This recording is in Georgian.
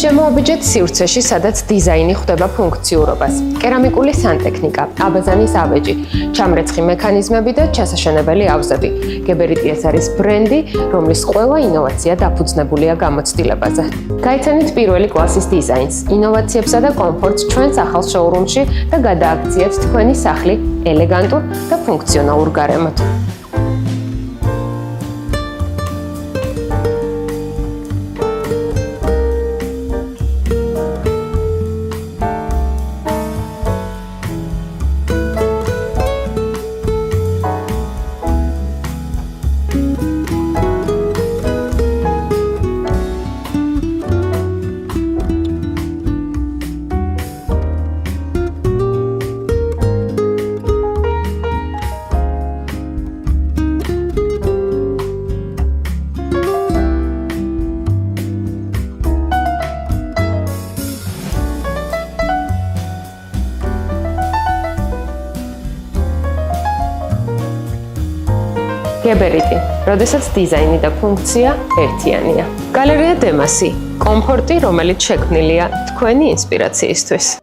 შემოაბიჯეთ სივრცეში, სადაც დიზაინი ხვდება ფუნქციურობას. კერამიკული სანტექნიკა, აბაზანის ავეჯი, ჩამრეცხი მექანიზმები და ჩასაშენებელი ავზები. გებერიტი ეს არის ბრენდი, რომლის ყველა ინოვაცია დაფუძნებულია გამოცდილებაზე. გაიცანით პირველი კლასის დიზაინს, ინოვაციებსა და კომფორტს ჩვენს ახალ შოურუმში და გადააქციეთ თქვენი სახლი ელეგანტურ და ფუნქციონალურ გარემოთ. გებერიტი, როდესაც დიზაინი და ფუნქცია ერთიანია. გალერეა დემასი, კომფორტი, რომელიც შექმნილია თქვენი ინსპირაციისთვის.